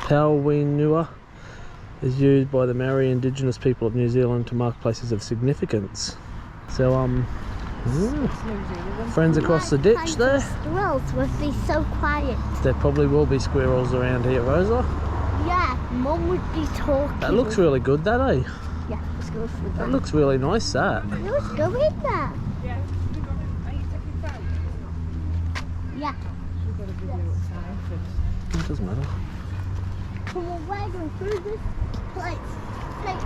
Pauwinua is used by the Maori indigenous people of New Zealand to mark places of significance. So friends across the ditch there. Squirrels would be so quiet. There probably will be squirrels around here, Rosa. Yeah, Mum would be talking. That looks really good, that, eh? Yeah, let's go for that. That looks really nice, that. Let's go in there. Yeah, are you taking photos? Yeah. We've got a video at time first. It doesn't matter. Come on, we're going through this place. Take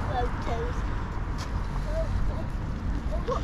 photos. Look.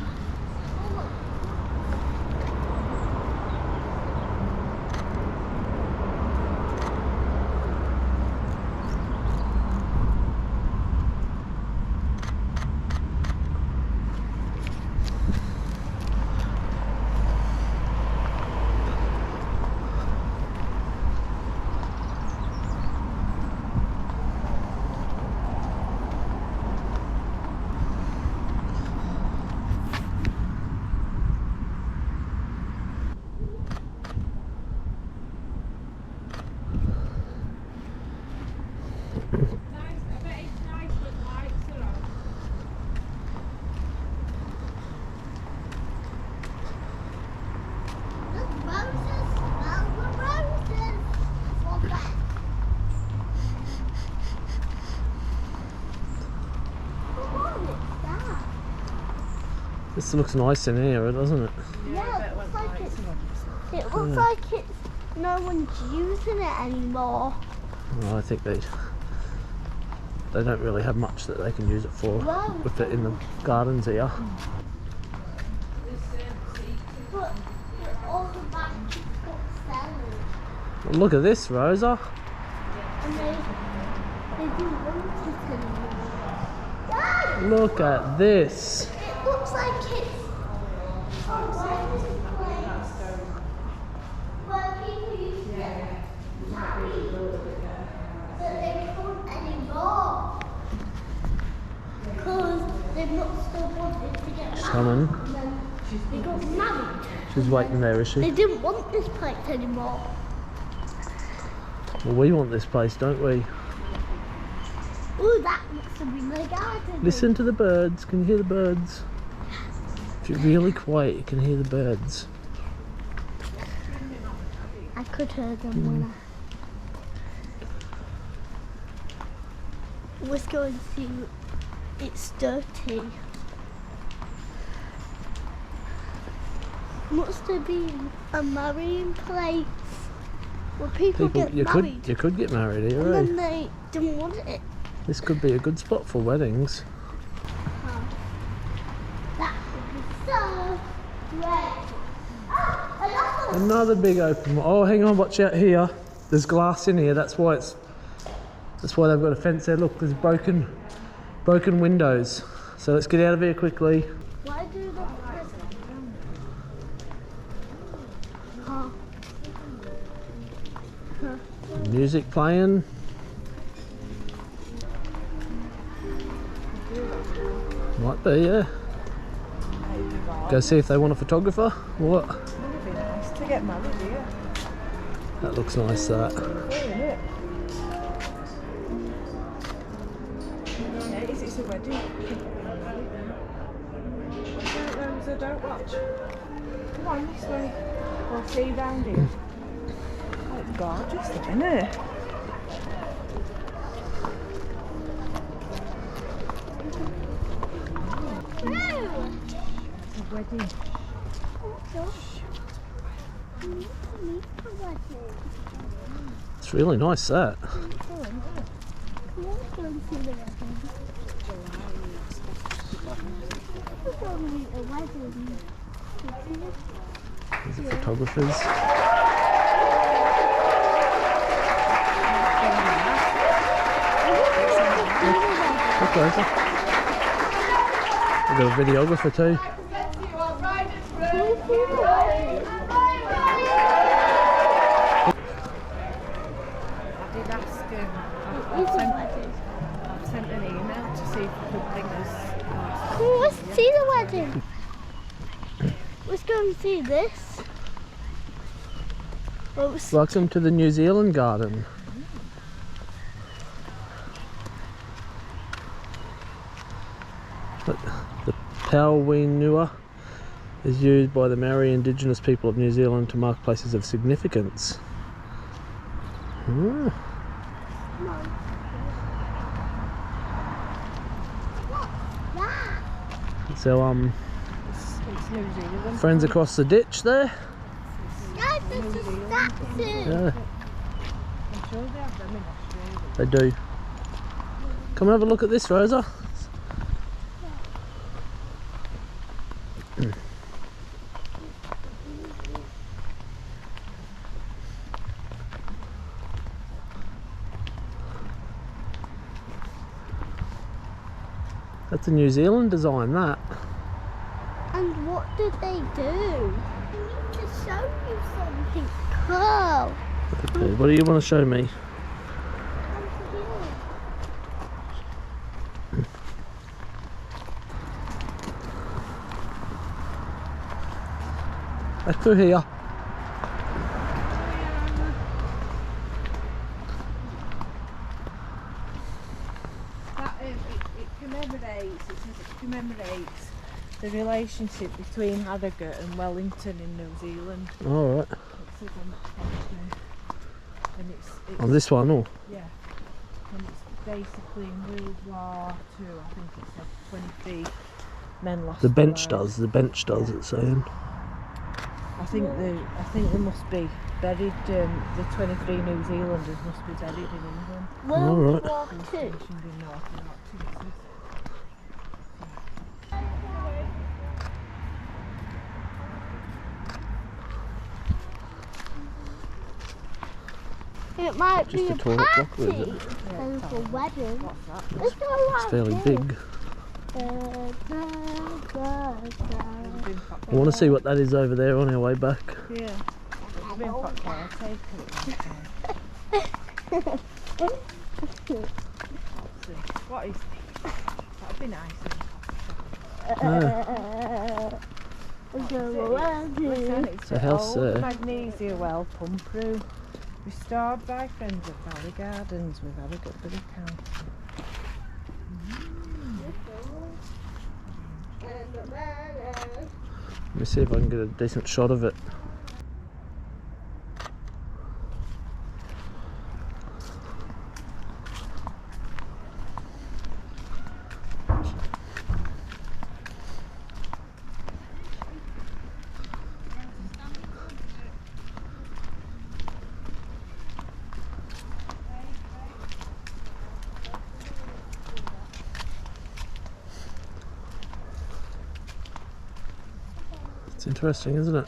This looks nice in here, doesn't it? Yeah, it looks like it's no one's using it anymore. Well, I think they don't really have much that they can use it for with it in the gardens here. But all the back got sellers. Well, look at this, Rosa. And they do want it anymore. Look at this. It looks like it's where people used to get married, but they can't anymore because they've not still wanted to get married. Coming. And then they got married. She's waiting there, is They she? didn't want this place anymore. Well, we want this place, don't we? Ooh, that looks to be my garden. Listen to the birds. Can you hear the birds? If you're really quiet, you can hear the birds. I could hear them when I... Let's go and see. It's dirty. Must have been a marrying place where people get married. You could get married here, And eh? then they didn't want it. This could be a good spot for weddings. That would be so great. Oh, Another big open. Oh, hang on, watch out here. There's glass in here. That's why they've got a fence there. Look, there's broken windows. So let's get out of here quickly. why do the huh? Music playing. Might be, yeah. Go see if they want a photographer. What? Would be nice to get married here. That looks nice, that. Isn't it? Yeah, it's a wedding. Don't watch. Come on, this way. We'll see round here. Oh, it's gorgeous, isn't it? It's a wedding. It's really nice, that. There's the photographers. Okay. We've got a videographer too. I've sent an email to see if he could bring us. Come on, let's see the wedding. Let's go and see this. Welcome to the New Zealand garden. But the Pauwinua is used by the Maori indigenous people of New Zealand to mark places of significance. Ah. So It's New Zealand. friends across the ditch there. Guys, this is statue. Yeah, I'm sure they have them in Australia. they do. Come and have a look at this, Rosa. That's a New Zealand design, that. And what did they do? We need to show you something cool. Okay, what do you want to show me? Back through here. That it commemorates the relationship between Harrogate and Wellington in New Zealand. Alright. It says and it's On this one, or? yeah, and it's basically in World War II. I think it said 23 men lost. The bench their lives. does, the bench does, it's saying. I think they must be buried. The 23 New Zealanders must be buried in England. World Alright. War II. Stationed in North Yorkshire. It might Just be a a toilet block, is party. it? And for wedding. What's that? It's all right. It's fairly big. I want to see what that is over there on our way back. Yeah. I've been for caretaker. What is this? That'd be nice. Listen, it's The house old there. magnesia well pump through. Restored by friends at Valley Gardens with Harrogate Valley Council. Let me see if I can get a decent shot of it. It's interesting, isn't it?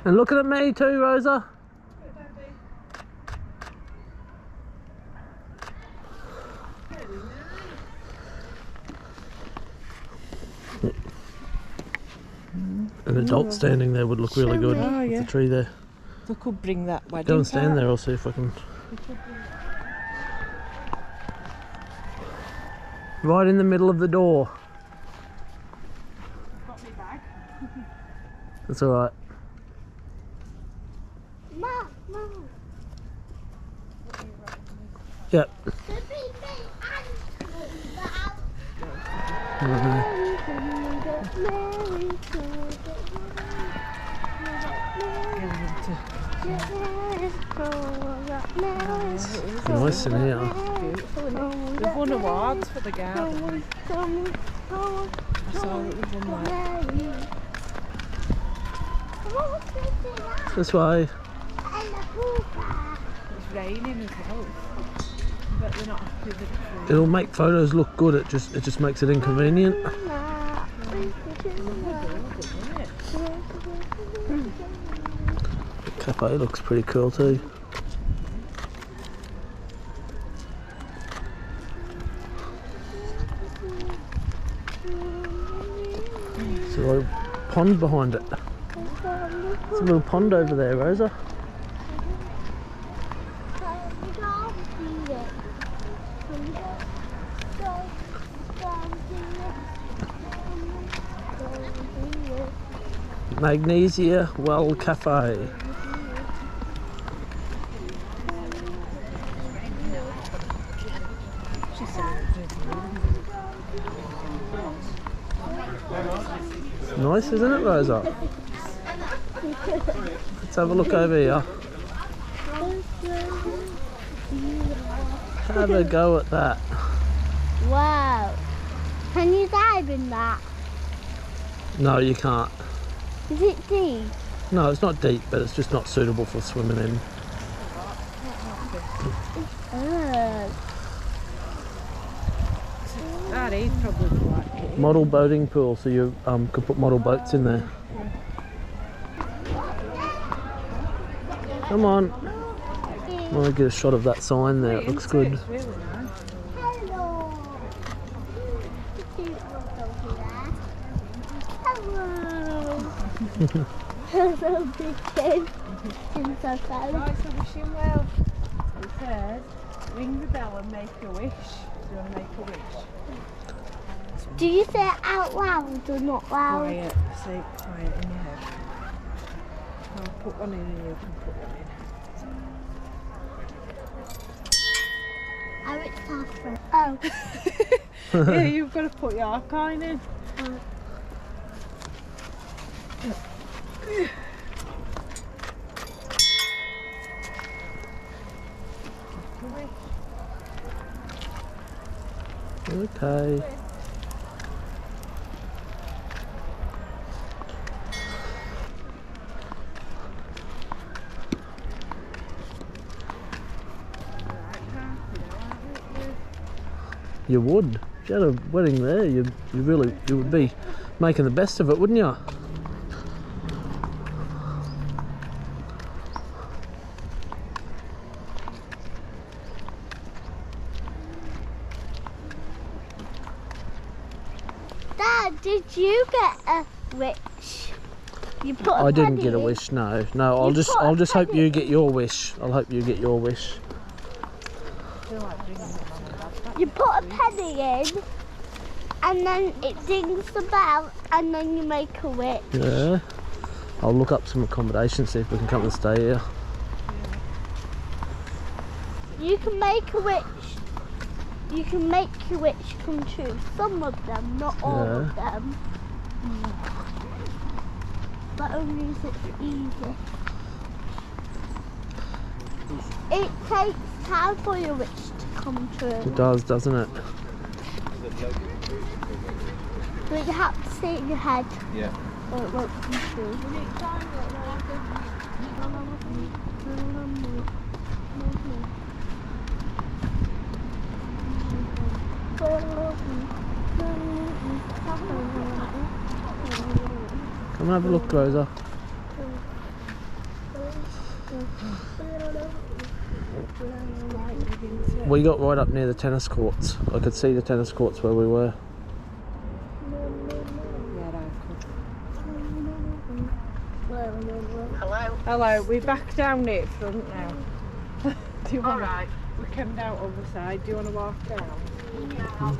And looking at me too, Rosa. An adult standing there would look really good. Oh, yeah. With the tree there. They could bring that wedding Go and stand cart. there, I'll see if I can. Right in the middle of the door. Got me bag. That's alright. Mom, Mom. Yep. The big thing Nice in here. Beautiful, isn't it? They've won awards for the garden. I saw it was won like This way. it's raining as well. But they're not happy with it. It'll make photos look good, it just makes it inconvenient. The cafe looks pretty cool too. So a pond behind it. There's a little pond over there, Rosa. Magnesia Well Cafe. Nice, isn't it, Rosa? Let's have a look over here. Have a go at that. Wow. Can you dive in that? No, you can't. Is it deep? No, it's not deep, but it's just not suitable for swimming in. That is probably like it. Model boating pool, so you could put model boats in there. Come on. I want to get a shot of that sign there. It looks good. It's really nice. Hello. Hello. Hello, big kid. Right, so wishing well. It says, ring the bell and make a wish. Do you want to make a wish? Do you say it out loud or not loud? Quiet. Say it quiet in your head. I'll put one in and you can put one in. Oh, it's Saffron. Oh. Yeah, you've got to put your coin in. Okay. You would. If you had a wedding there, you would be making the best of it, wouldn't you? Dad, did you get a wish? You put a I didn't penny get a in. wish. No. I'll You just put a hope penny you in. get your wish. I'll hope you get your wish. You put a penny in, and then it dings the bell, and then you make a wish. Yeah. I'll look up some accommodation, see if we can come and stay here. You can make a wish. You can make your wish come true. Some of them, not all of them. But only if it's easy. It takes time for your wish to come true. It does, doesn't it? But you have to see it in your head. Yeah. Or it won't come true. Come and have a look, Rosa. We got right up near the tennis courts. I could see the tennis courts where we were. Hello? Hello, we're back down at front now. Do you want Alright. We came down other side. Do you want to walk down? Yeah.